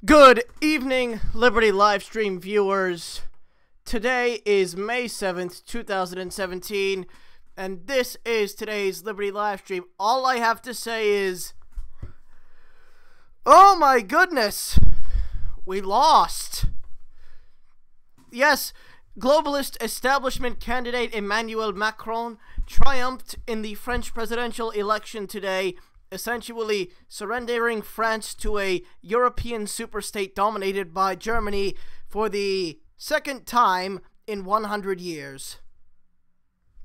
Good evening, Liberty Livestream viewers. Today is May 7th, 2017, and this is today's Liberty Livestream. All I have to say is, oh my goodness, we lost. Yes, globalist establishment candidate Emmanuel Macron triumphed in the French presidential election today, essentially surrendering France to a European superstate dominated by Germany for the second time in 100 years.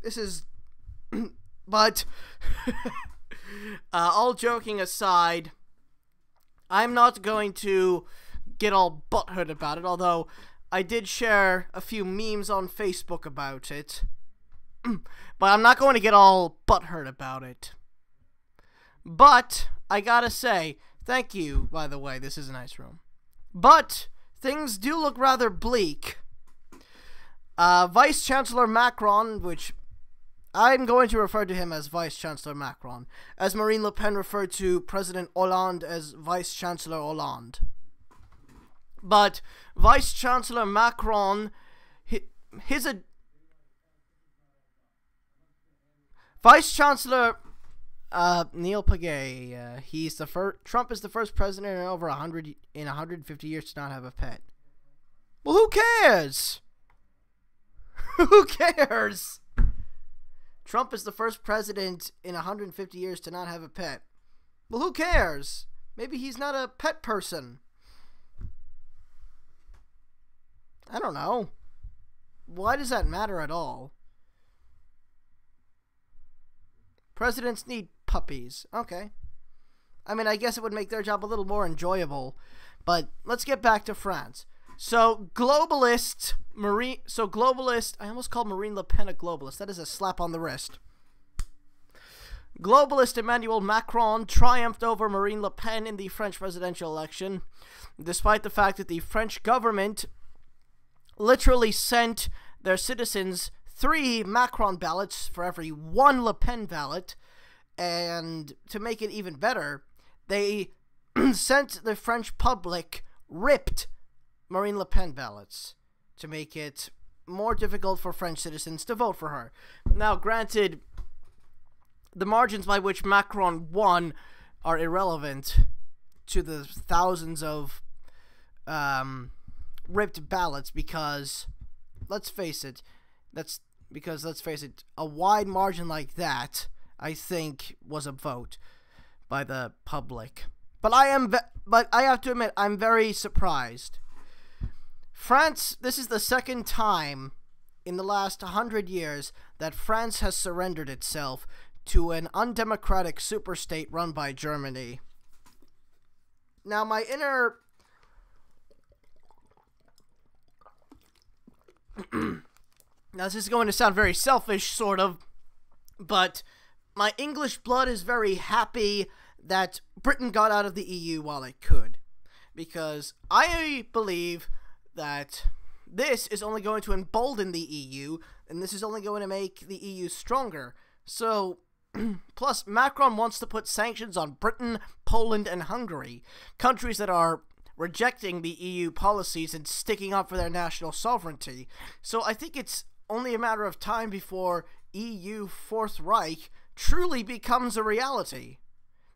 This is... but... all joking aside, I'm not going to get all butthurt about it, although I did share a few memes on Facebook about it. But I'm not going to get all butthurt about it. But, I gotta say, thank you, by the way, this is a nice room. But, things do look rather bleak. Vice-Chancellor Macron, which I'm going to refer to him as Vice-Chancellor Macron, as Marine Le Pen referred to President Hollande as Vice-Chancellor Hollande. But, Vice-Chancellor Macron, Vice-Chancellor... Neil Pagay, he's the first. Trump is the first president in over 150 years to not have a pet. Well, who cares? Who cares? Trump is the first president in 150 years to not have a pet. Well, who cares? Maybe he's not a pet person. I don't know. Why does that matter at all? Presidents need puppies. Okay. I mean, I guess it would make their job a little more enjoyable. But let's get back to France. So, globalist, I almost called Marine Le Pen a globalist. That is a slap on the wrist. Globalist Emmanuel Macron triumphed over Marine Le Pen in the French presidential election, despite the fact that the French government literally sent their citizens 3 Macron ballots for every 1 Le Pen ballot, and to make it even better, they sent the French public ripped Marine Le Pen ballots to make it more difficult for French citizens to vote for her. Now, granted, the margins by which Macron won are irrelevant to the thousands of ripped ballots because, let's face it, a wide margin like that, I think, was a vote by the public. But I have to admit, I'm very surprised. France, this is the second time in the last 100 years that France has surrendered itself to an undemocratic superstate run by Germany. Now, my inner... Now, this is going to sound very selfish, sort of, but my English blood is very happy that Britain got out of the EU while it could, because I believe that this is only going to embolden the EU, and this is only going to make the EU stronger. So, plus, Macron wants to put sanctions on Britain, Poland, and Hungary, countries that are rejecting the EU policies and sticking up for their national sovereignty. So I think it's only a matter of time before EU Fourth Reich truly becomes a reality.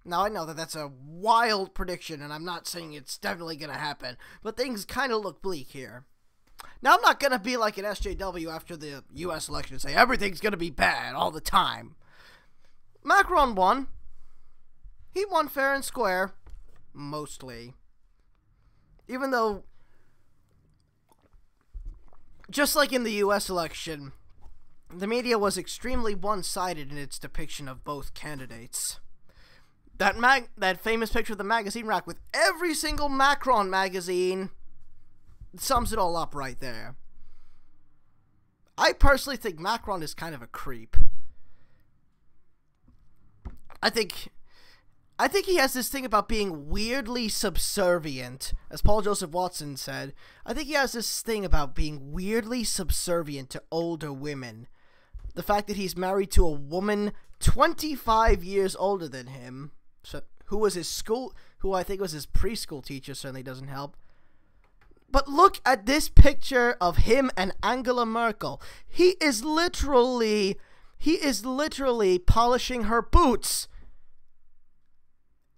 Now, I know that that's a wild prediction, and I'm not saying it's definitely going to happen, but things kind of look bleak here. Now, I'm not going to be like an SJW after the US election and say everything's going to be bad all the time. Macron won. He won fair and square. Mostly. Even though, just like in the US election, the media was extremely one-sided in its depiction of both candidates. That famous picture of the magazine rack with every single Macron magazine sums it all up right there. I personally think Macron is kind of a creep. I think he has this thing about being weirdly subservient. As Paul Joseph Watson said, I think he has this thing about being weirdly subservient to older women. The fact that he's married to a woman 25 years older than him, who was who I think was his preschool teacher, certainly doesn't help. But look at this picture of him and Angela Merkel. He is literally polishing her boots.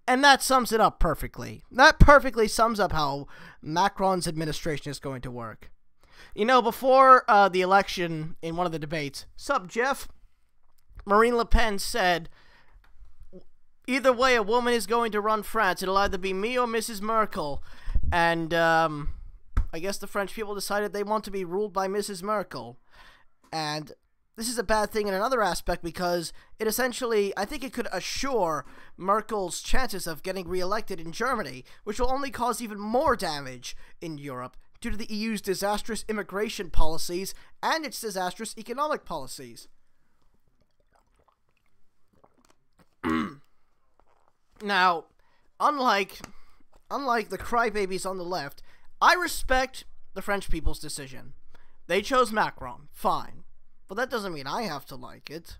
And that sums it up perfectly. That perfectly sums up how Macron's administration is going to work. You know, before the election, in one of the debates, sup, Jeff? Marine Le Pen said, either way, a woman is going to run France. It'll either be me or Mrs. Merkel. And, I guess the French people decided they want to be ruled by Mrs. Merkel. And this is a bad thing in another aspect because it essentially, I think it could assure Merkel's chances of getting reelected in Germany, which will only cause even more damage in Europe due to the EU's disastrous immigration policies and its disastrous economic policies. Now, unlike the crybabies on the left, I respect the French people's decision. They chose Macron, fine. But that doesn't mean I have to like it.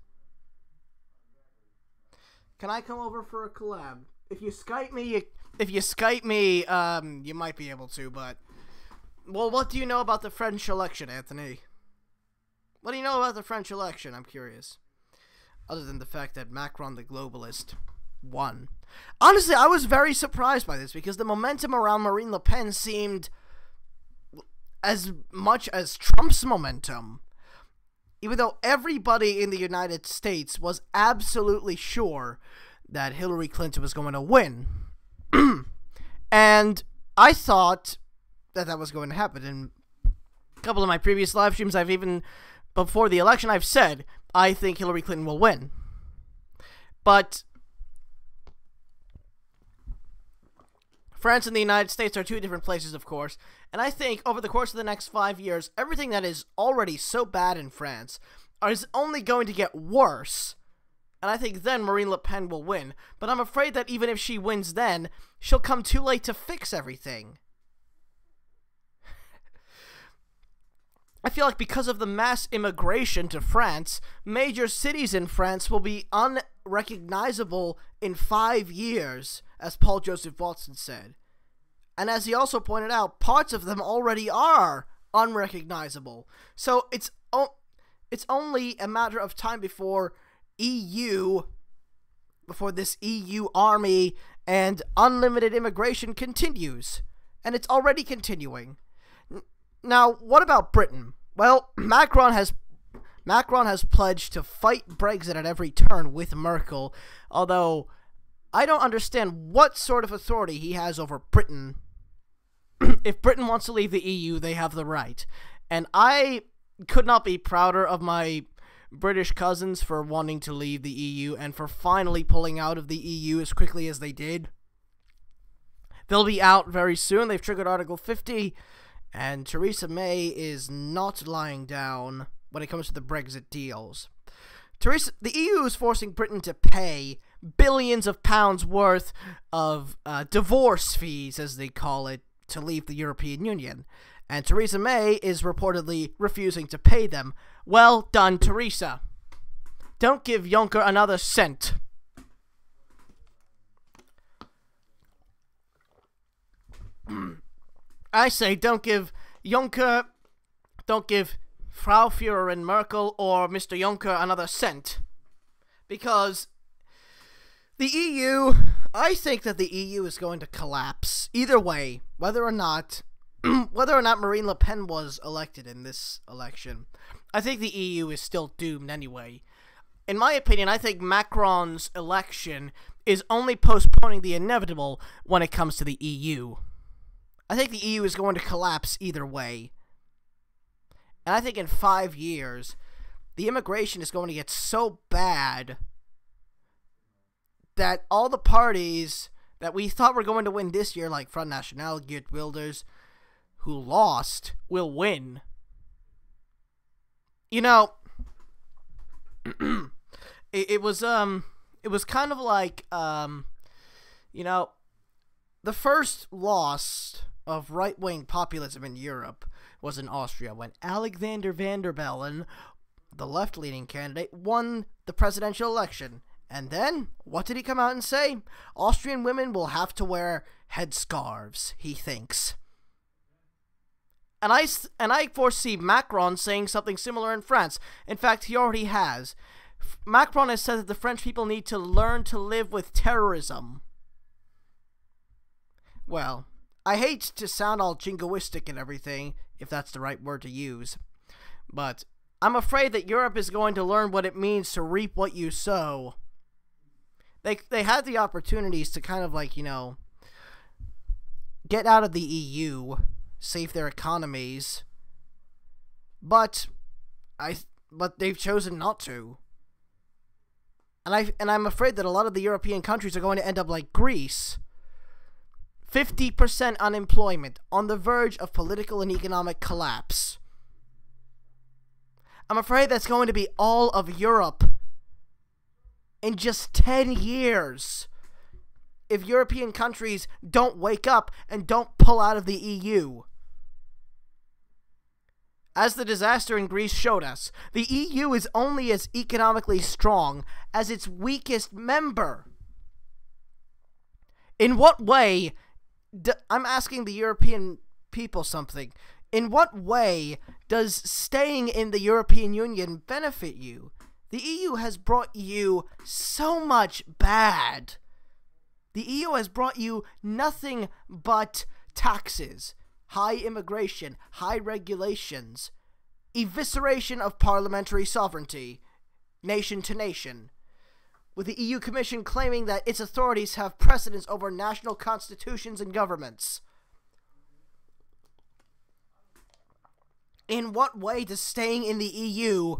Can I come over for a collab? If you Skype me, you might be able to, but... Well, what do you know about the French election, Anthony? What do you know about the French election? I'm curious. Other than the fact that Macron, the globalist, won. Honestly, I was very surprised by this because the momentum around Marine Le Pen seemed as much as Trump's momentum. Even though everybody in the United States was absolutely sure that Hillary Clinton was going to win. And I thought that was going to happen. In a couple of my previous live streams, before the election, I've said, I think Hillary Clinton will win. But France and the United States are two different places, of course, and I think over the course of the next 5 years, everything that is already so bad in France is only going to get worse, and I think then Marine Le Pen will win, but I'm afraid that even if she wins then, she'll come too late to fix everything. I feel like because of the mass immigration to France, major cities in France will be unrecognizable in 5 years, as Paul Joseph Watson said. And as he also pointed out, parts of them already are unrecognizable. So it's only a matter of time before this EU army and unlimited immigration continues. And it's already continuing. Now, what about Britain? Well, Macron has pledged to fight Brexit at every turn with Merkel, although I don't understand what sort of authority he has over Britain. If Britain wants to leave the EU, they have the right. And I could not be prouder of my British cousins for wanting to leave the EU and for finally pulling out of the EU as quickly as they did. They'll be out very soon. They've triggered Article 50. And Theresa May is not lying down when it comes to the Brexit deals. The EU is forcing Britain to pay billions of pounds worth of divorce fees, as they call it, to leave the European Union. And Theresa May is reportedly refusing to pay them. Well done, Theresa. Don't give Juncker another cent. I say don't give Juncker, don't give Frau Führerin Merkel or Mr. Juncker another cent. Because the EU, I think that the EU is going to collapse. Either way, whether or not Marine Le Pen was elected in this election, I think the EU is still doomed anyway. In my opinion, I think Macron's election is only postponing the inevitable when it comes to the EU. I think the EU is going to collapse either way. And I think in 5 years, the immigration is going to get so bad that all the parties that we thought were going to win this year, like Front National, Geert Wilders, who lost, will win. You know, it was kind of like, you know, the first loss of right-wing populism in Europe was in Austria when Alexander Van der Bellen, the left-leaning candidate, won the presidential election. And then, what did he come out and say? Austrian women will have to wear headscarves, he thinks. And I foresee Macron saying something similar in France. In fact, he already has. Macron has said that the French people need to learn to live with terrorism. Well, I hate to sound all jingoistic and everything, if that's the right word to use, but I'm afraid that Europe is going to learn what it means to reap what you sow. They had the opportunities to kind of like, you know, get out of the EU, save their economies, but they've chosen not to. And I'm afraid that a lot of the European countries are going to end up like Greece. 50% unemployment, on the verge of political and economic collapse. I'm afraid that's going to be all of Europe in just 10 years if European countries don't wake up and don't pull out of the EU. As the disaster in Greece showed us, the EU is only as economically strong as its weakest member. In what way, I'm asking the European people something, in what way does staying in the European Union benefit you? The EU has brought you so much bad. The EU has brought you nothing but taxes, high immigration, high regulations, evisceration of parliamentary sovereignty, nation to nation, with the EU Commission claiming that its authorities have precedence over national constitutions and governments. In what way does staying in the EU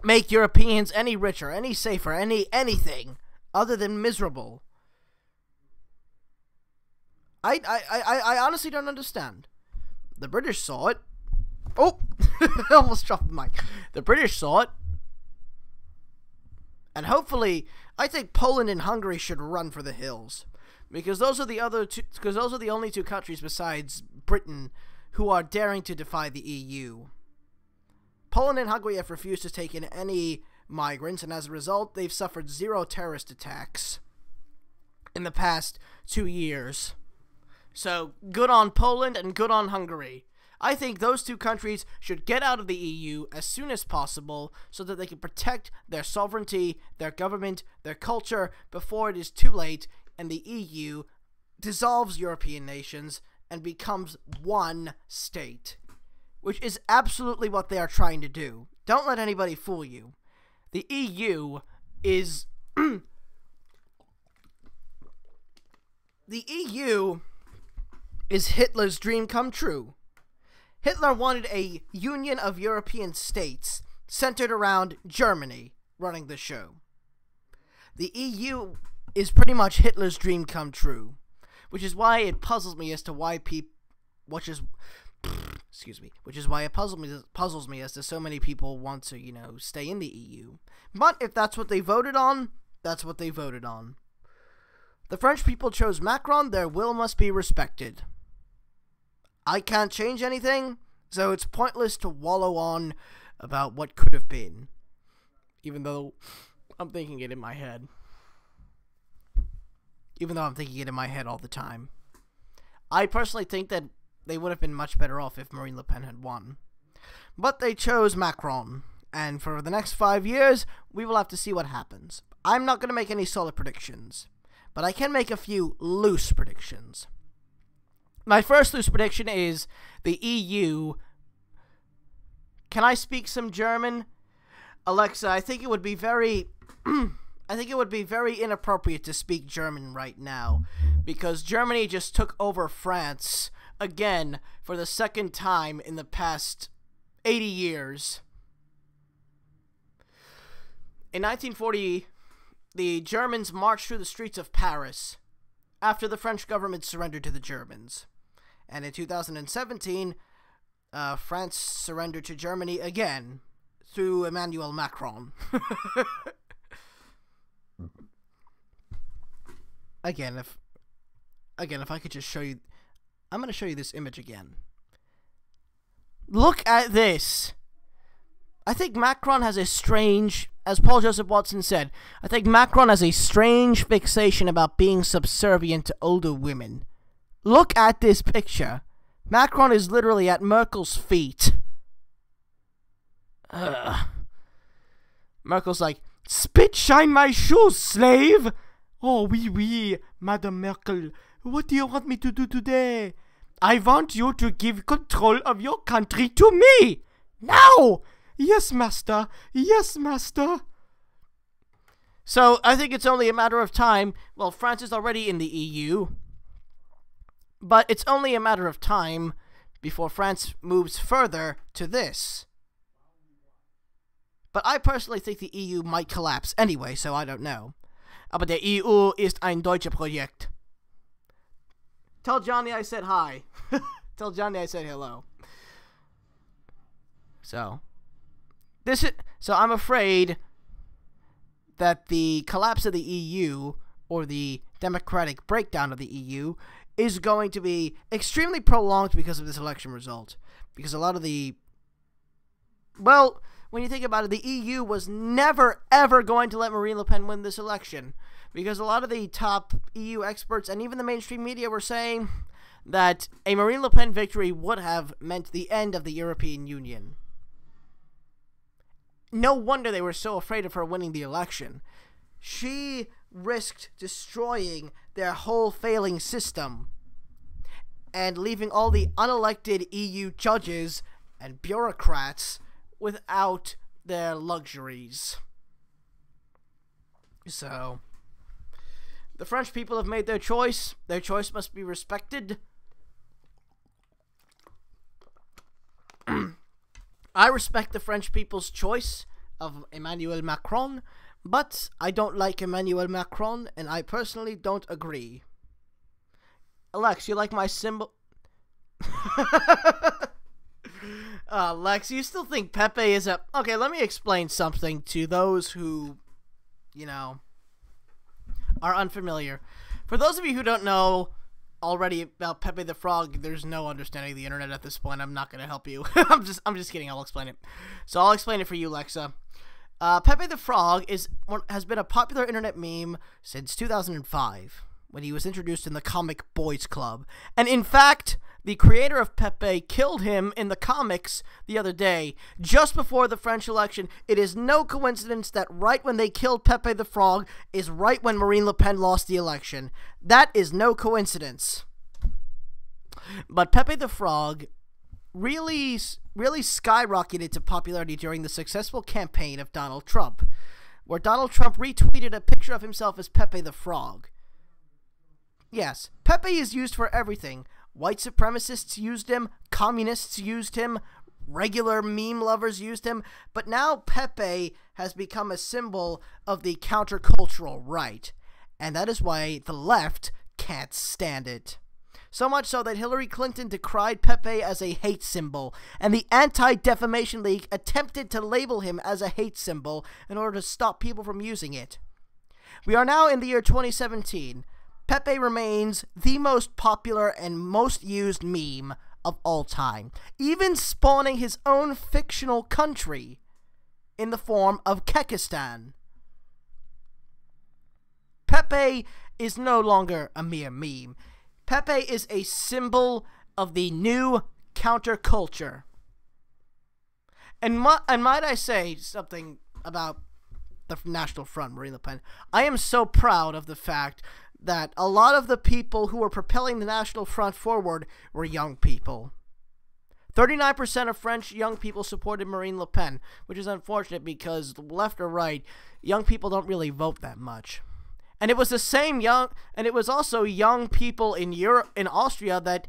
make Europeans any richer, any safer, anything other than miserable? I honestly don't understand. The British saw it. Oh, I almost dropped the mic. The British saw it. And hopefully, I think Poland and Hungary should run for the hills, because those are the only two countries besides Britain who are daring to defy the EU. Poland and Hungary have refused to take in any migrants, and as a result, they've suffered 0 terrorist attacks in the past 2 years. So, good on Poland and good on Hungary. I think those two countries should get out of the EU as soon as possible so that they can protect their sovereignty, their government, their culture before it is too late and the EU dissolves European nations and becomes one state, which is absolutely what they are trying to do. Don't let anybody fool you. The EU is... the EU is Hitler's dream come true. Hitler wanted a union of European states centered around Germany running the show. The EU is pretty much Hitler's dream come true, which is why it puzzles me as to why which is why it puzzles me as to so many people want to, you know, stay in the EU. But if that's what they voted on, that's what they voted on. The French people chose Macron, their will must be respected. I can't change anything, so it's pointless to wallow on about what could have been, even though I'm thinking it in my head. Even though I'm thinking it in my head all the time. I personally think that they would have been much better off if Marine Le Pen had won. But they chose Macron, and for the next 5 years, we will have to see what happens. I'm not going to make any solid predictions, but I can make a few loose predictions. My first loose prediction is the EU... Can I speak some German? Alexa, I think it would be very... I think it would be very inappropriate to speak German right now, because Germany just took over France again for the second time in the past 80 years. In 1940, the Germans marched through the streets of Paris after the French government surrendered to the Germans. And in 2017, France surrendered to Germany again through Emmanuel Macron. Again, if I could just show you... I'm going to show you this image again. Look at this! I think Macron has a strange as Paul Joseph Watson said, I think Macron has a strange fixation about being subservient to older women. Look at this picture. Macron is literally at Merkel's feet. Merkel's like, "Spit shine my shoes, slave!" "Oh, oui, oui, Madame Merkel. What do you want me to do today?" "I want you to give control of your country to me! Now!" "Yes, master. Yes, master." So, I think it's only a matter of time. Well, France is already in the EU. But it's only a matter of time before France moves further to this. But I personally think the EU might collapse anyway, so I don't know. Aber der EU ist ein deutsches Projekt. Tell Johnny I said hi. Tell Johnny I said hello. So I'm afraid that the collapse of the EU, or the democratic breakdown of the EU, is going to be extremely prolonged because of this election result. Because a lot of the... Well, when you think about it, the EU was never, ever going to let Marine Le Pen win this election. Because a lot of the top EU experts and even the mainstream media were saying that a Marine Le Pen victory would have meant the end of the European Union. No wonder they were so afraid of her winning the election. She risked destroying their whole failing system and leaving all the unelected EU judges and bureaucrats without their luxuries. So, the French people have made their choice. Their choice must be respected. I respect the French people's choice of Emmanuel Macron, but I don't like Emmanuel Macron, and I personally don't agree. Lex, you like my symbol? Lex, you still think Pepe is a... Okay, let me explain something to those who, you know, are unfamiliar. For those of you who don't know already about Pepe the Frog, there's no understanding the internet at this point. I'm not going to help you. I'm just kidding. I'll explain it. So I'll explain it for you, Lexa. Pepe the Frog has been a popular internet meme since 2005, when he was introduced in the Comic Boys Club. And in fact, the creator of Pepe killed him in the comics the other day, just before the French election. It is no coincidence that right when they killed Pepe the Frog is right when Marine Le Pen lost the election. That is no coincidence. But Pepe the Frog really skyrocketed to popularity during the successful campaign of Donald Trump, where Donald Trump retweeted a picture of himself as Pepe the Frog. Yes, Pepe is used for everything. White supremacists used him, communists used him, regular meme lovers used him, but now Pepe has become a symbol of the countercultural right, and that is why the left can't stand it. So much so that Hillary Clinton decried Pepe as a hate symbol, and the Anti-Defamation League attempted to label him as a hate symbol in order to stop people from using it. We are now in the year 2017. Pepe remains the most popular and most used meme of all time, even spawning his own fictional country in the form of Kekistan. Pepe is no longer a mere meme. Pepe is a symbol of the new counterculture. And might I say something about the National Front, Marine Le Pen? I am so proud of the fact that a lot of the people who were propelling the National Front forward were young people. 39% of French young people supported Marine Le Pen, which is unfortunate because left or right, young people don't really vote that much. And it was also young people in Europe, in Austria, that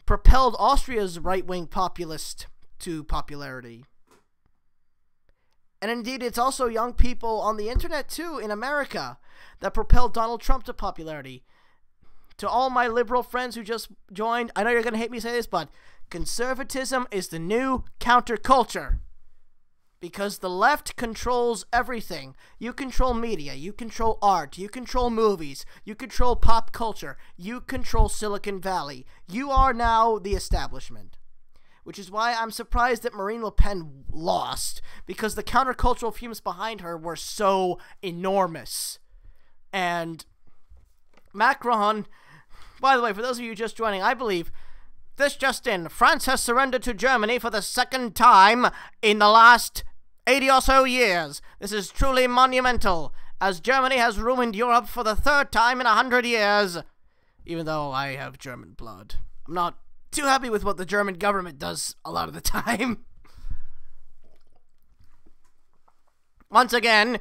propelled Austria's right-wing populist to popularity. And indeed, it's also young people on the internet, too, in America, that propelled Donald Trump to popularity. To all my liberal friends who just joined, I know you're going to hate me say this, but conservatism is the new counterculture. Because the left controls everything. You control media, you control art, you control movies, you control pop culture, you control Silicon Valley. You are now the establishment. which is why I'm surprised that Marine Le Pen lost, because the countercultural fumes behind her were so enormous. And Macron, by the way, for those of you just joining, I believe this just in, France has surrendered to Germany for the second time in the last 80 or so years. This is truly monumental, as Germany has ruined Europe for the third time in 100 years. Even though I have German blood, I'm not too happy with what the German government does a lot of the time. Once again,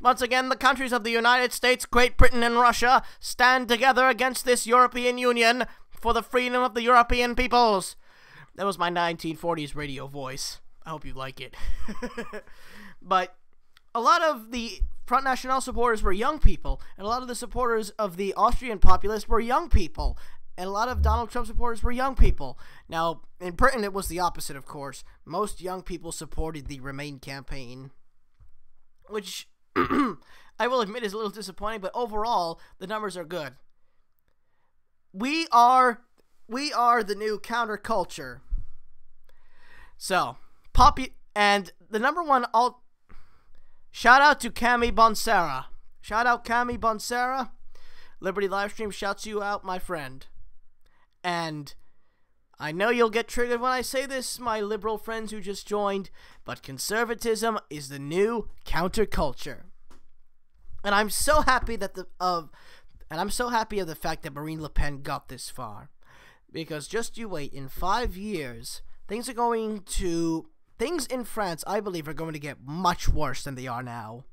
the countries of the United States, Great Britain, and Russia stand together against this European Union for the freedom of the European peoples. That was my 1940s radio voice. I hope you like it. But a lot of the Front National supporters were young people, and a lot of the supporters of the Austrian populists were young people, and a lot of Donald Trump supporters were young people. Now, in Britain, it was the opposite, of course. Most young people supported the Remain campaign, which I will admit is a little disappointing, but overall, the numbers are good. We are the new counterculture. So, and the number one shout out to Cami Bonsera. Shout out Cami Bonsera. Liberty Livestream shouts you out, my friend. And I know you'll get triggered when I say this, my liberal friends who just joined, but conservatism is the new counterculture. And I'm so happy that of the fact that Marine Le Pen got this far. Because just you wait, in 5 years, things in France, I believe, are going to get much worse than they are now.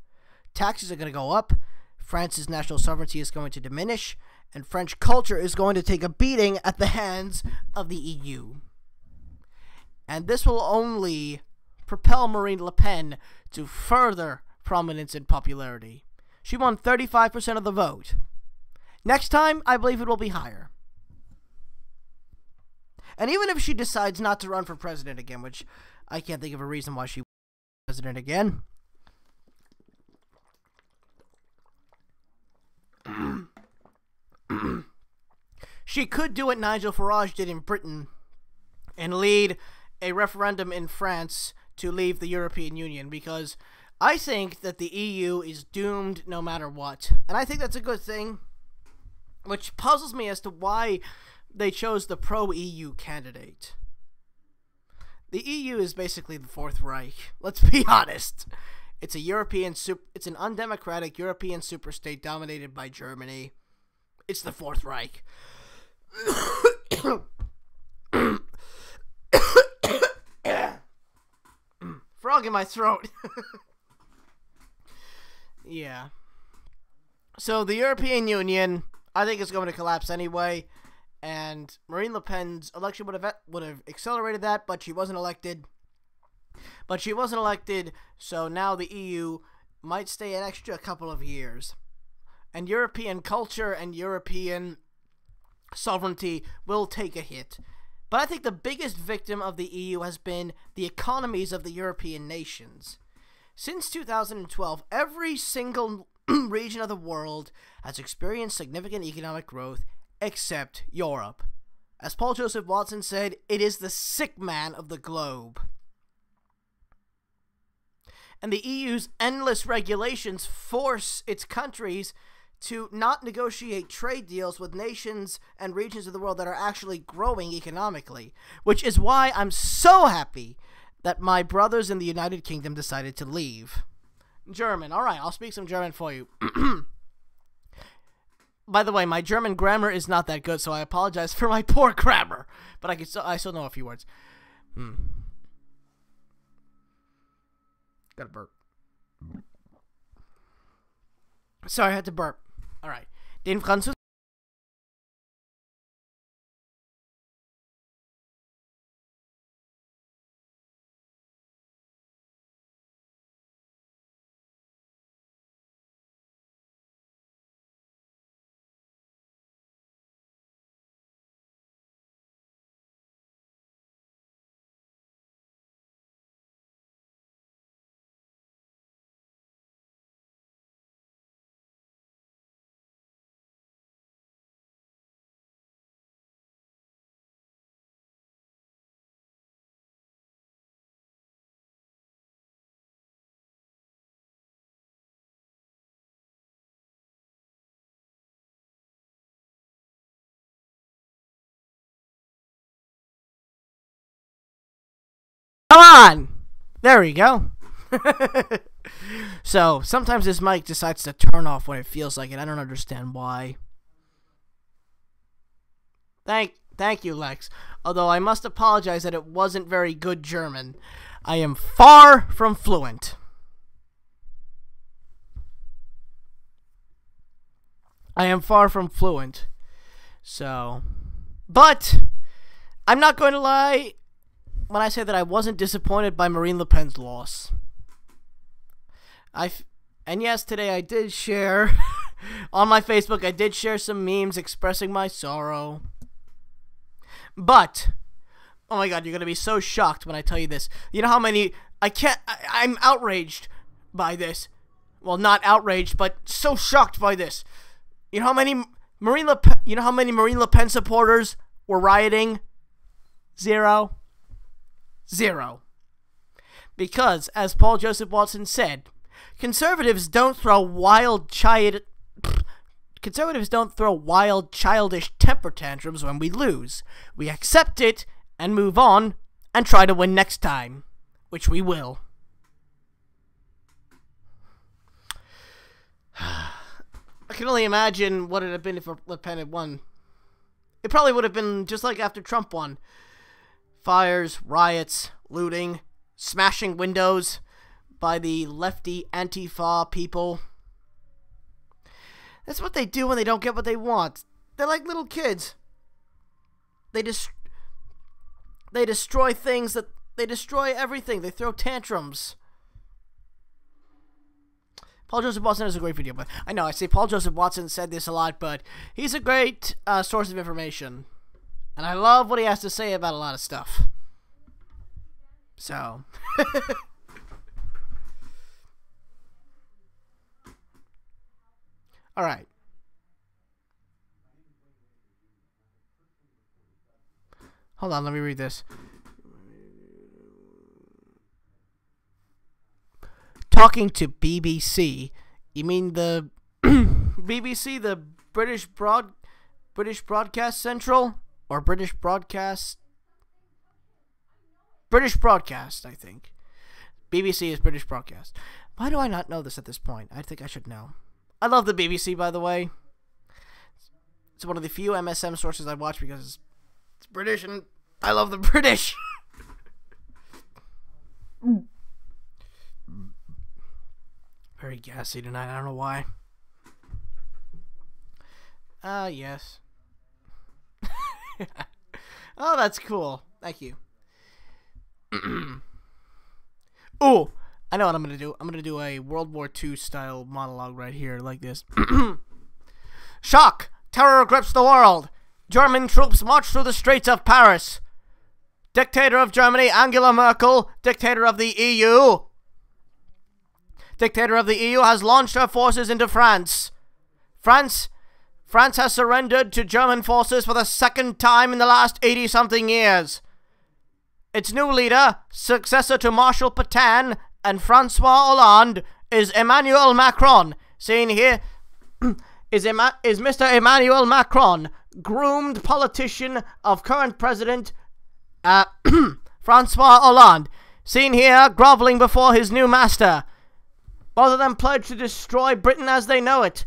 Taxes are going to go up, France's national sovereignty is going to diminish, and French culture is going to take a beating at the hands of the EU. And this will only propel Marine Le Pen to further prominence and popularity. She won 35% of the vote. Next time, I believe it will be higher. And even if she decides not to run for president again, which I can't think of a reason why she would be president again. She could do what Nigel Farage did in Britain and lead a referendum in France to leave the European Union, because I think that the EU is doomed no matter what. And I think that's a good thing, which puzzles me as to why they chose the pro-EU candidate. The EU is basically the Fourth Reich. Let's be honest. It's it's an undemocratic European superstate dominated by Germany. It's the Fourth Reich. Frog in my throat. Yeah. So the European Union, I think, is going to collapse anyway. And Marine Le Pen's election would have accelerated that, but she wasn't elected. So now the EU might stay an extra couple of years. And European culture and European sovereignty will take a hit. But I think the biggest victim of the EU has been the economies of the European nations. Since 2012, every single region of the world has experienced significant economic growth, except Europe. As Paul Joseph Watson said, it is the sick man of the globe. And the EU's endless regulations force its countries to not negotiate trade deals with nations and regions of the world that are actually growing economically, which is why I'm so happy that my brothers in the United Kingdom decided to leave. German. All right, I'll speak some German for you. By the way, my German grammar is not that good, so I apologize for my poor grammar. But I still know a few words. Gotta burp. Sorry, I had to burp. All right. Den Französischen There we go. So, sometimes this mic decides to turn off when it feels like it. I don't understand why. Thank you, Lex. Although I must apologize that it wasn't very good German. I am far from fluent. So, but I'm not going to lie when I say that I wasn't disappointed by Marine Le Pen's loss. And yes, today I did share on my Facebook. I did share some memes expressing my sorrow. But oh my god, you're gonna be so shocked when I tell you this. You know how many I'm outraged by this. Well, not outraged, but so shocked by this. You know how many Marine Le Pen supporters were rioting? Zero. Because, as Paul Joseph Watson said, conservatives don't throw wild childish temper tantrums when we lose. We accept it and move on and try to win next time, which we will. I can only imagine what it would have been if Le Pen had won. It probably would have been just like after Trump won. Fires, riots, looting, smashing windows by the lefty Antifa people. That's what they do when they don't get what they want. They're like little kids. They destroy things they destroy everything. They throw tantrums. Paul Joseph Watson has a great video, but I know I say Paul Joseph Watson said this a lot, but he's a great source of information, and I love what he has to say about a lot of stuff. So, all right. Hold on, let me read this. Talking to BBC. You mean the BBC, the British Broadcast Central? Or British Broadcast, I think. BBC is British Broadcast. Why do I not know this at this point? I think I should know. I love the BBC, by the way. It's one of the few MSM sources I watch because it's British and I love the British. Very gassy tonight. I don't know why. Yes. Oh, that's cool. Thank you. Oh, I know what I'm going to do. I'm going to do a World War II style monologue right here, like this. Shock! Terror grips the world. German troops march through the streets of Paris. Dictator of Germany, Angela Merkel, dictator of the EU. Dictator of the EU has launched her forces into France. France has surrendered to German forces for the second time in the last 80-something years. Its new leader, successor to Marshal Pétain and François Hollande, is Emmanuel Macron. Seen here is Mr. Emmanuel Macron, groomed politician of current president François Hollande. Seen here groveling before his new master. Both of them pledge to destroy Britain as they know it.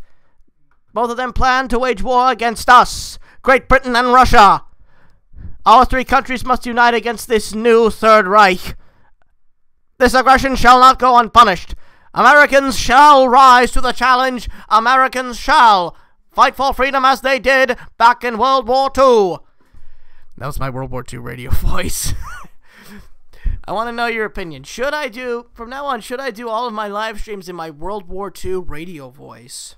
Both of them plan to wage war against us, Great Britain and Russia. Our three countries must unite against this new Third Reich. This aggression shall not go unpunished. Americans shall rise to the challenge. Americans shall fight for freedom as they did back in World War II. That was my World War II radio voice. I want to know your opinion. From now on, should I do all of my live streams in my World War II radio voice?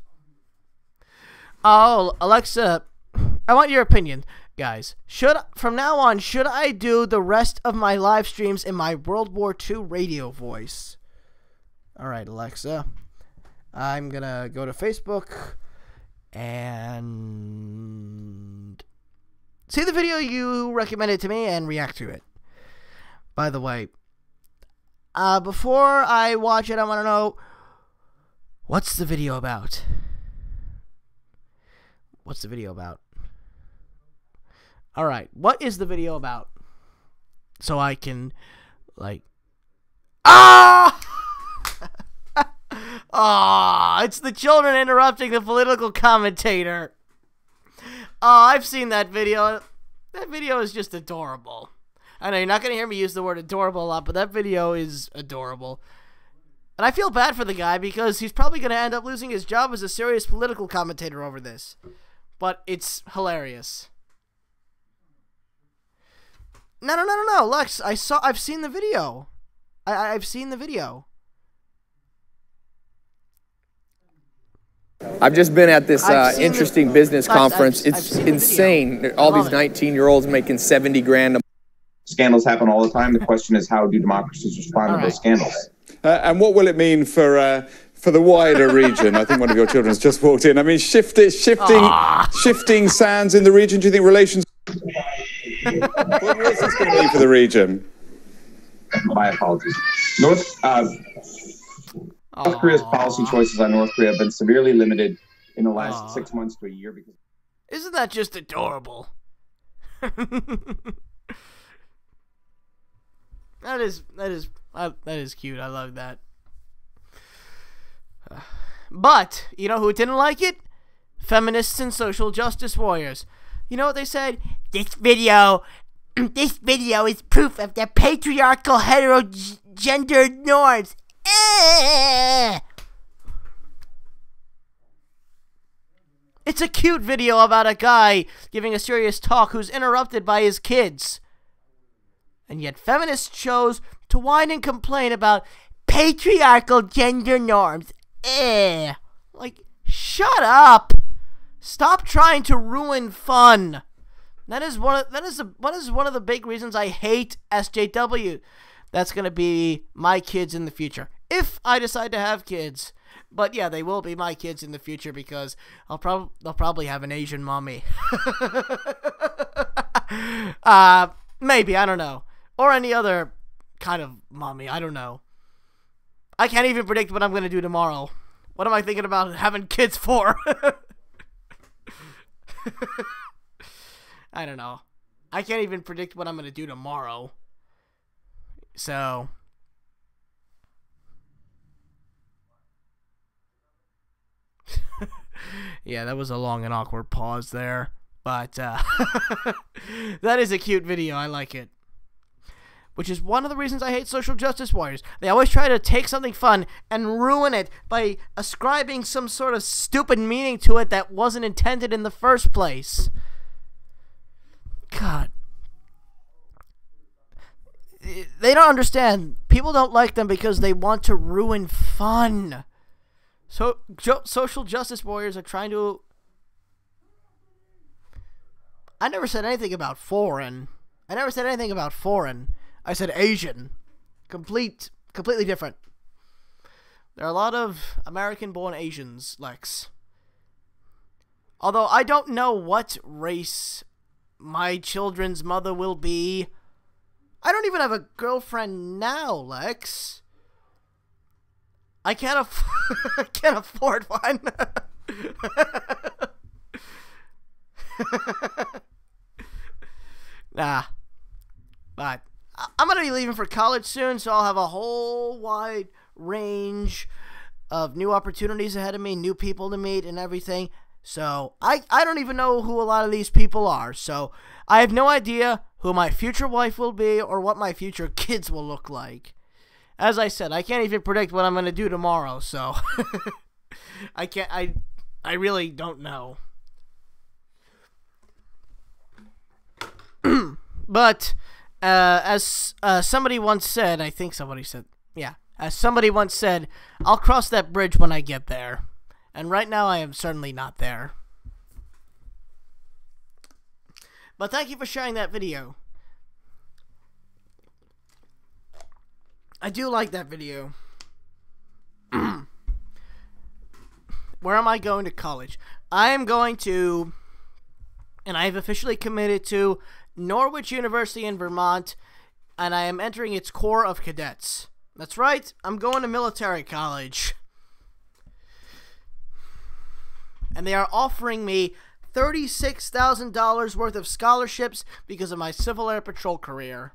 Oh, Alexa, I want your opinion, guys. From now on, should I do the rest of my live streams in my World War II radio voice? All right, Alexa. I'm going to go to Facebook and see the video you recommended to me and react to it. By the way, before I watch it, I want to know, what's the video about? What's the video about? Alright, what is the video about? So I can, Ah! Ah, it's the children interrupting the political commentator. Oh, I've seen that video. That video is just adorable. I know you're not going to hear me use the word adorable a lot, but that video is adorable. And I feel bad for the guy because he's probably going to end up losing his job as a serious political commentator over this. But it's hilarious. No, Lex, I've seen the video. I've seen the video. I've just been at this interesting business conference. It's insane. All these 19-year-olds making 70 grand. Scandals happen all the time. The question is, how do democracies respond to those scandals? And what will it mean for the wider region? I think one of your children has just walked in. I mean, shifting sands in the region. Do you think relations? What is this going to mean for the region? My apologies. North Korea's policy choices on North Korea have been severely limited in the last 6 months to a year. Because isn't that just adorable? That is cute. I love that. But you know who didn't like it? Feminists and social justice warriors. You know what they said? This video is proof of the patriarchal heterogendered norms. It's a cute video about a guy giving a serious talk who's interrupted by his kids. And yet feminists chose to whine and complain about patriarchal gender norms. Like, shut up. Stop trying to ruin fun. That is one of the big reasons I hate SJW. That's going to be my kids in the future. If I decide to have kids. But yeah, they will be my kids in the future because they'll probably have an Asian mommy. Maybe, I don't know. Or any other kind of mommy, I don't know. I can't even predict what I'm going to do tomorrow. What am I thinking about having kids for? I don't know. I can't even predict what I'm going to do tomorrow. So yeah, that was a long and awkward pause there. But that is a cute video. I like it. Which is one of the reasons I hate social justice warriors. They always try to take something fun and ruin it by ascribing some sort of stupid meaning to it that wasn't intended in the first place. God. They don't understand. People don't like them because they want to ruin fun. So social justice warriors are trying to... I never said anything about foreign. I said Asian. Completely different. There are a lot of American-born Asians, Lex. Although I don't know what race my children's mother will be. I don't even have a girlfriend now, Lex. I can't afford one. Nah. But I'm going to be leaving for college soon, so I'll have a whole wide range of new opportunities ahead of me, new people to meet and everything. So I don't even know who a lot of these people are. So I have no idea who my future wife will be or what my future kids will look like. As I said, I can't even predict what I'm going to do tomorrow, so I really don't know. But as somebody once said, I think somebody said, yeah, as somebody once said, I'll cross that bridge when I get there. And right now I am certainly not there. But thank you for sharing that video. I do like that video. Where am I going to college? I am going to, and I have officially committed to, Norwich University in Vermont, and I am entering its Corps of Cadets. That's right, I'm going to military college. And they are offering me $36,000 worth of scholarships because of my Civil Air Patrol career.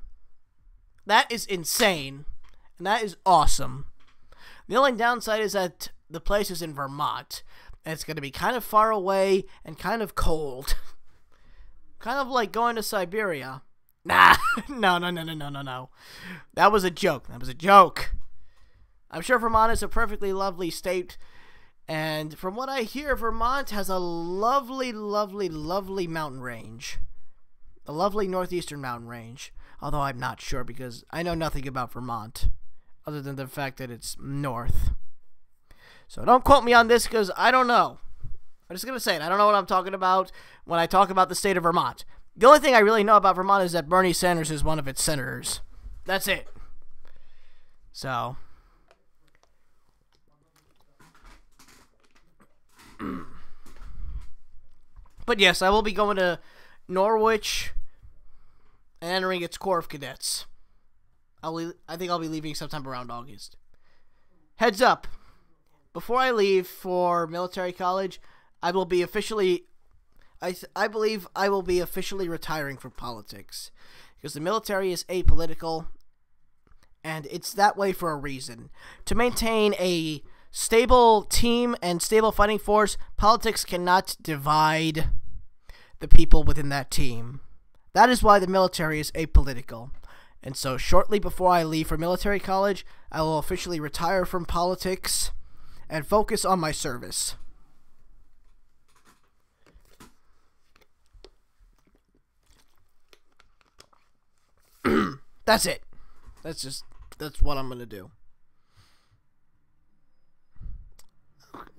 That is insane. and that is awesome. The only downside is that the place is in Vermont, and it's going to be kind of far away and kind of cold. Kind of like going to Siberia. Nah, no. That was a joke. I'm sure Vermont is a perfectly lovely state, and from what I hear, Vermont has a lovely mountain range. A lovely northeastern mountain range. Although I'm not sure because I know nothing about Vermont, other than the fact that it's north. So don't quote me on this because I don't know. I'm just going to say it. I don't know what I'm talking about when I talk about the state of Vermont. The only thing I really know about Vermont is that Bernie Sanders is one of its senators. That's it. So. But yes, I will be going to Norwich and entering its Corps of Cadets. I think I'll be leaving sometime around August. Heads up. Before I leave for military college, I will be officially... I believe I will be officially retiring from politics. Because the military is apolitical, and it's that way for a reason. To maintain a stable team and stable fighting force, politics cannot divide the people within that team. That is why the military is apolitical. And so shortly before I leave for military college, I will officially retire from politics and focus on my service. That's it. That's what I'm gonna do.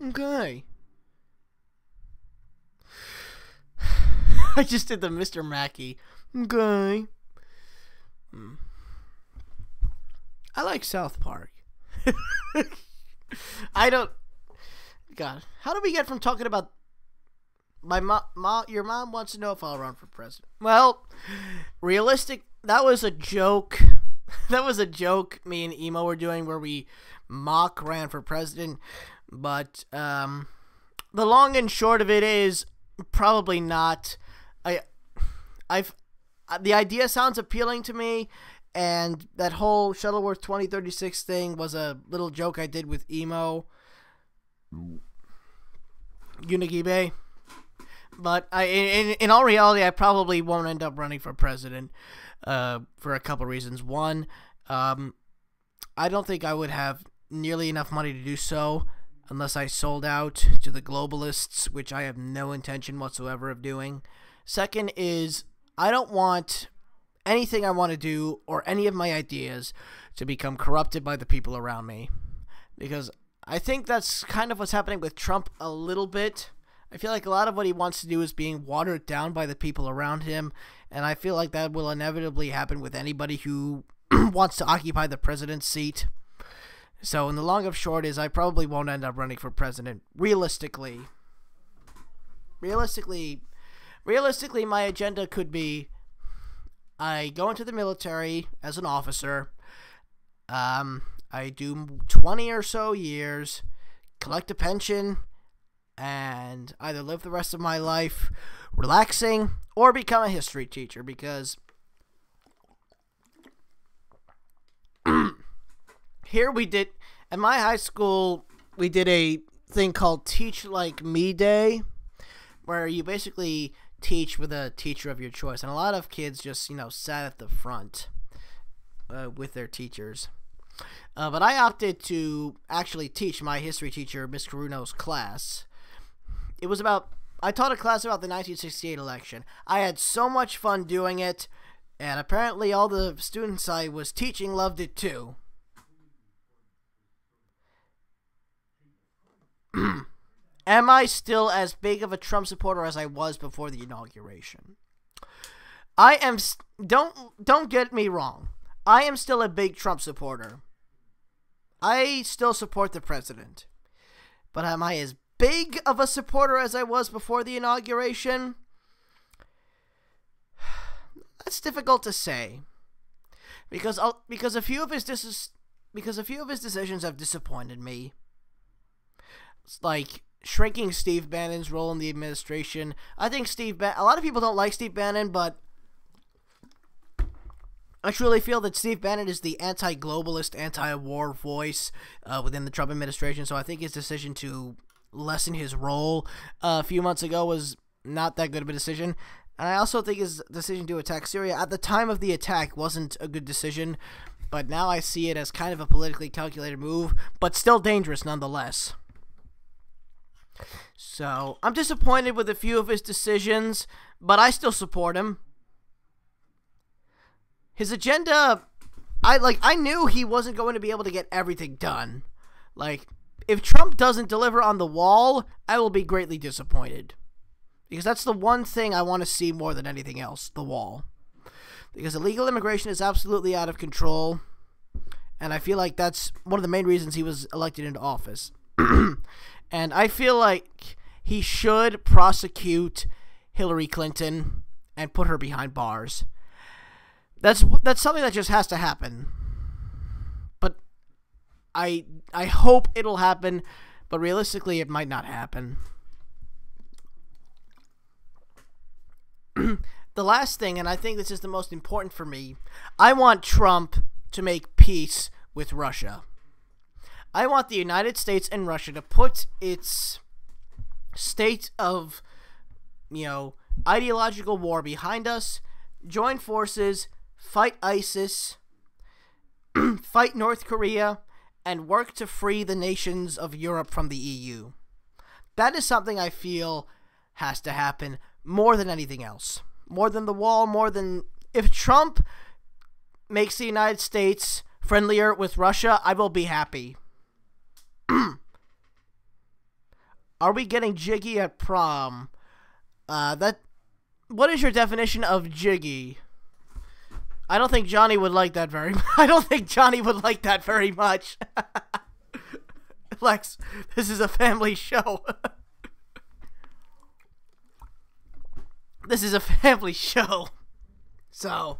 Okay. I just did the Mr. Mackey. Okay. I like South Park. I don't... God. How do we get from talking about... Your mom wants to know if I'll run for president. Well, that was a joke. That was a joke me and Emo were doing where we mock ran for president. But the long and short of it is probably not. The idea sounds appealing to me, and that whole Shuttleworth 2036 thing was a little joke I did with Emo. Unigibe. But in all reality, I probably won't end up running for president for a couple reasons. One, I don't think I would have nearly enough money to do so unless I sold out to the Globalists, which I have no intention whatsoever of doing. Second is, I don't want anything I want to do or any of my ideas to become corrupted by the people around me. Because I think that's kind of what's happening with Trump a little bit. I feel like a lot of what he wants to do is being watered down by the people around him, and I feel like that will inevitably happen with anybody who wants to occupy the president's seat. So in the long of short is I probably won't end up running for president. Realistically, my agenda could be I go into the military as an officer. I do 20 or so years, collect a pension, and either live the rest of my life relaxing or become a history teacher, because here we did, at my high school, we did a thing called Teach Like Me Day, where you basically teach with a teacher of your choice, and a lot of kids just, sat at the front with their teachers. But I opted to actually teach my history teacher, Miss Caruno's class. I taught a class about the 1968 election. I had so much fun doing it, and apparently all the students I was teaching loved it too. Am I still as big of a Trump supporter as I was before the inauguration? I am. Don't get me wrong. I am still a big Trump supporter. I still support the president. But am I as big of a supporter as I was before the inauguration? That's difficult to say. Because a few of his decisions have disappointed me. It's like shrinking Steve Bannon's role in the administration. I think a lot of people don't like Steve Bannon, but I truly feel that Steve Bannon is the anti-globalist, anti-war voice within the Trump administration, so I think his decision to lessen his role a few months ago was not that good of a decision. And I also think his decision to attack Syria at the time of the attack wasn't a good decision, but now I see it as kind of a politically calculated move, but still dangerous nonetheless. So, I'm disappointed with a few of his decisions, but I still support him. His agenda, I knew he wasn't going to be able to get everything done. Like, if Trump doesn't deliver on the wall, I will be greatly disappointed. Because that's the one thing I want to see more than anything else, the wall. Because illegal immigration is absolutely out of control, and I feel like that's one of the main reasons he was elected into office. And I feel like he should prosecute Hillary Clinton and put her behind bars. That's something that just has to happen. But I hope it'll happen, but realistically it might not happen. The last thing, and I think this is the most important for me, I want Trump to make peace with Russia. I want the United States and Russia to put its state of, ideological war behind us, join forces, fight ISIS, fight North Korea, and work to free the nations of Europe from the EU. That is something I feel has to happen more than anything else. More than the wall, more than... If Trump makes the United States friendlier with Russia, I will be happy. Are we getting jiggy at prom? What is your definition of jiggy? I don't think Johnny would like that very much. I don't think Johnny would like that very much. Lex, this is a family show. This is a family show. So,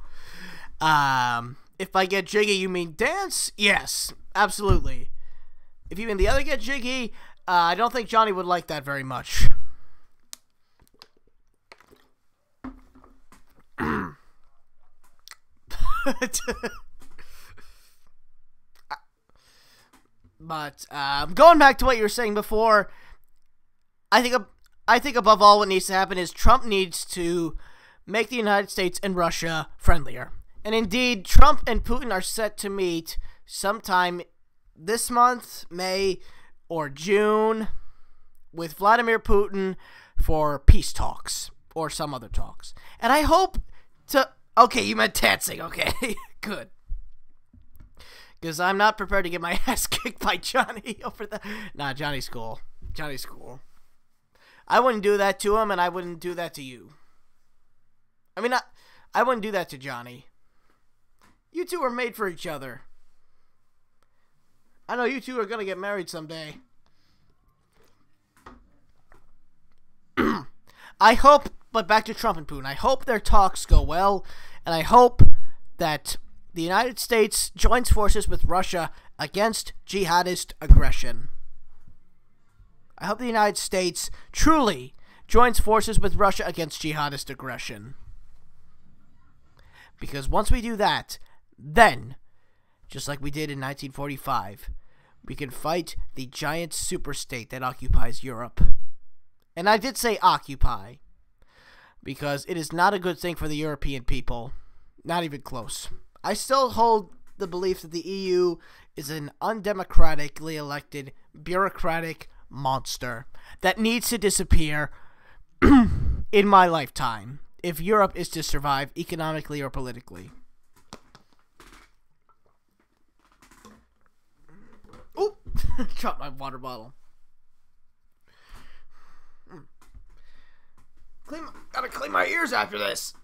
if I get jiggy, you mean dance? Yes, absolutely. If you and the other get jiggy, I don't think Johnny would like that very much. But going back to what you were saying before, I think above all what needs to happen is Trump needs to make the United States and Russia friendlier. And indeed, Trump and Putin are set to meet sometime this month, May or June, with Vladimir Putin for peace talks or some other talks. And I hope to... Okay, you meant dancing. Okay, good. Because I'm not prepared to get my ass kicked by Johnny over that. Nah, Johnny's cool. Johnny's cool. I wouldn't do that to him, and I wouldn't do that to you. I mean, I wouldn't do that to Johnny. You two are made for each other. I know you two are going to get married someday. I hope, but back to Trump and Putin, I hope their talks go well, and I hope that the United States joins forces with Russia against jihadist aggression. I hope the United States truly joins forces with Russia against jihadist aggression. Because once we do that, then, just like we did in 1945, we can fight the giant superstate that occupies Europe. And I did say occupy, because it is not a good thing for the European people. Not even close. I still hold the belief that the EU is an undemocratically elected, bureaucratic monster that needs to disappear in my lifetime if Europe is to survive economically or politically. Oop! Dropped my water bottle. Gotta clean my ears after this.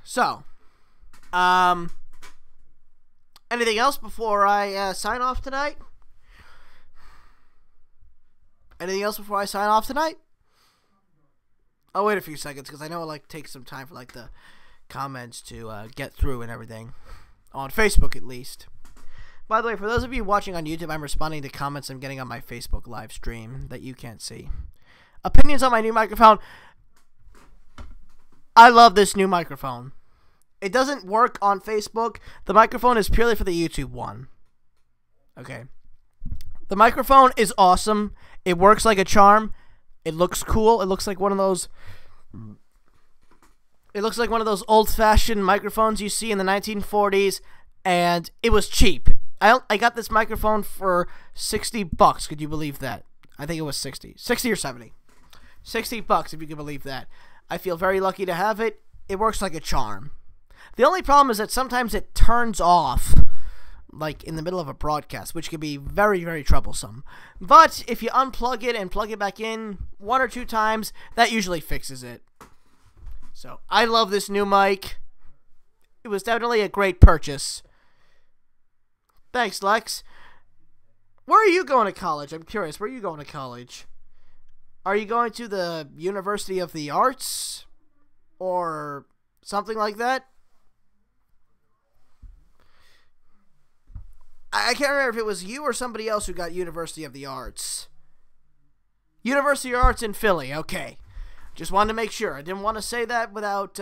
So, anything else before I sign off tonight? Anything else before I sign off tonight? I'll wait a few seconds because I know it takes some time for the comments to get through and everything on Facebook at least. By the way, for those of you watching on YouTube, I'm responding to comments I'm getting on my Facebook live stream that you can't see. Opinions on my new microphone. I love this new microphone. It doesn't work on Facebook. The microphone is purely for the YouTube one. Okay. The microphone is awesome. It works like a charm. It looks cool. It looks like one of those... It looks like one of those old-fashioned microphones you see in the 1940s, and it was cheap. I got this microphone for $60. Could you believe that? I think it was 60. 60 or 70. $60, if you can believe that. I feel very lucky to have it. It works like a charm. The only problem is that sometimes it turns off, like in the middle of a broadcast, which can be very, very troublesome. But if you unplug it and plug it back in 1 or 2 times, that usually fixes it. So, I love this new mic. It was definitely a great purchase. Thanks, Lex. Where are you going to college? I'm curious. Where are you going to college? Are you going to the University of the Arts? Or something like that? I can't remember if it was you or somebody else who got University of the Arts. University of Arts in Philly. Okay. Just wanted to make sure. I didn't want to say that without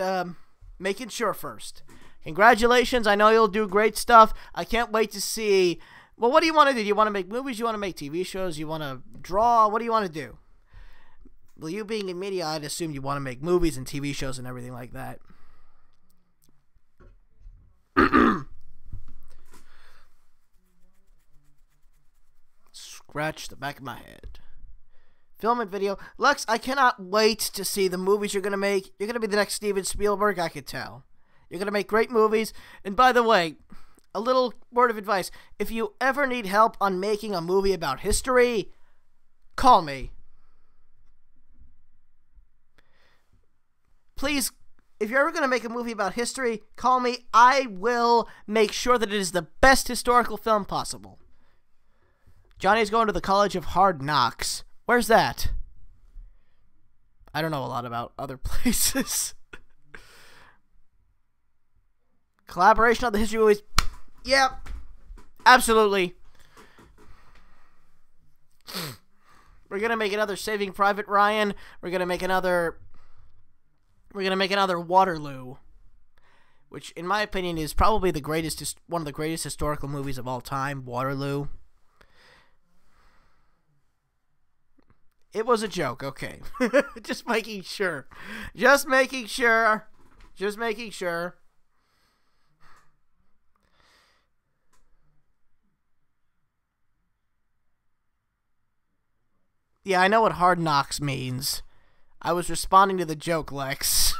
making sure first. Congratulations. I know you'll do great stuff. I can't wait to see. Well, what do you want to do? Do you want to make movies? You want to make TV shows? You want to draw? What do you want to do? Well, you being in media, I'd assume you want to make movies and TV shows and everything like that. Scratch the back of my head. Film and video. Lex, I cannot wait to see the movies you're going to make. You're going to be the next Steven Spielberg, I could tell. You're going to make great movies. And by the way, a little word of advice. If you ever need help on making a movie about history, call me. Please, if you're ever going to make a movie about history, call me. I will make sure that it is the best historical film possible. Johnny's going to the College of Hard Knocks. Where's that? I don't know a lot about other places. Collaboration on the history movies. Yep. Absolutely. We're going to make another Saving Private Ryan. We're going to make another Waterloo, which in my opinion is probably one of the greatest historical movies of all time, Waterloo. It was a joke, okay. Just making sure. Just making sure. Just making sure. Yeah, I know what Hard Knocks means. I was responding to the joke, Lex.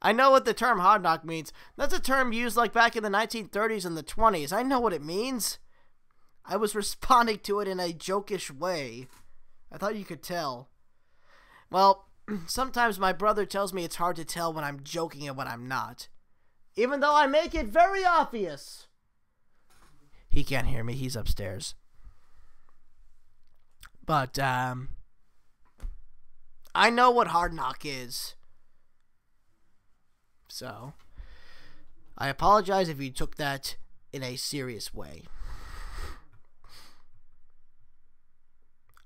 I know what the term hard knock means. That's a term used like back in the 1930s and the 20s. I know what it means. I was responding to it in a jokish way. I thought you could tell. Well, sometimes my brother tells me it's hard to tell when I'm joking and when I'm not. Even though I make it very obvious. He can't hear me. He's upstairs. But, I know what hard knock is. So, I apologize if you took that in a serious way.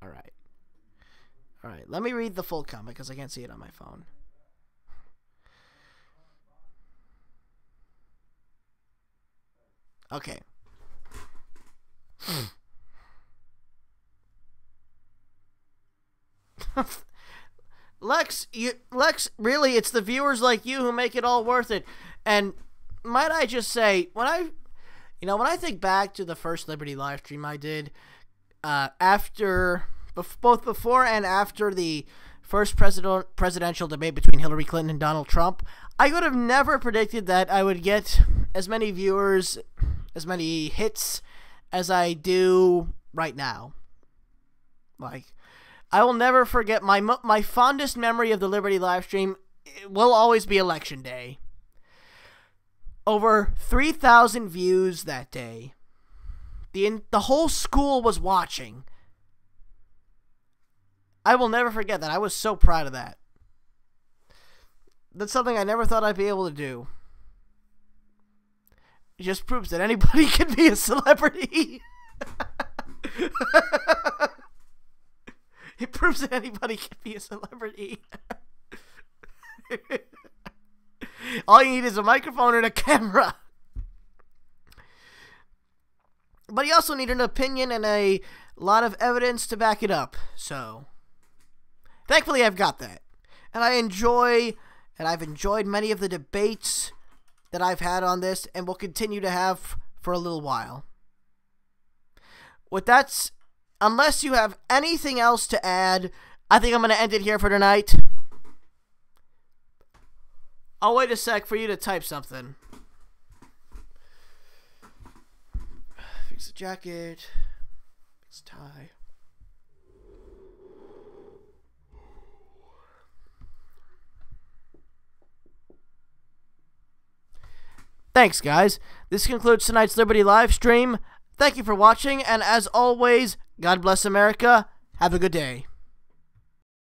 Alright. Alright, let me read the full comment because I can't see it on my phone. Okay. Lex, really, it's the viewers like you who make it all worth it. And might I just say, when I think back to the first Liberty live stream I did, both before and after the first presidential debate between Hillary Clinton and Donald Trump, I would have never predicted that I would get as many viewers, as many hits as I do right now. Like, I will never forget my fondest memory of the Liberty live stream will always be Election Day. Over 3,000 views that day. The whole school was watching. I will never forget that. I was so proud of that. That's something I never thought I'd be able to do. It just proves that anybody can be a celebrity. It proves that anybody can be a celebrity. All you need is a microphone and a camera. But you also need an opinion and a lot of evidence to back it up. So, thankfully I've got that. And I've enjoyed many of the debates that I've had on this and will continue to have for a little while. With that, unless you have anything else to add, I think I'm going to end it here for tonight. I'll wait a sec for you to type something. Fix the jacket. Fix the tie. Thanks, guys. This concludes tonight's Liberty live stream. Thank you for watching, and as always, God bless America. Have a good day.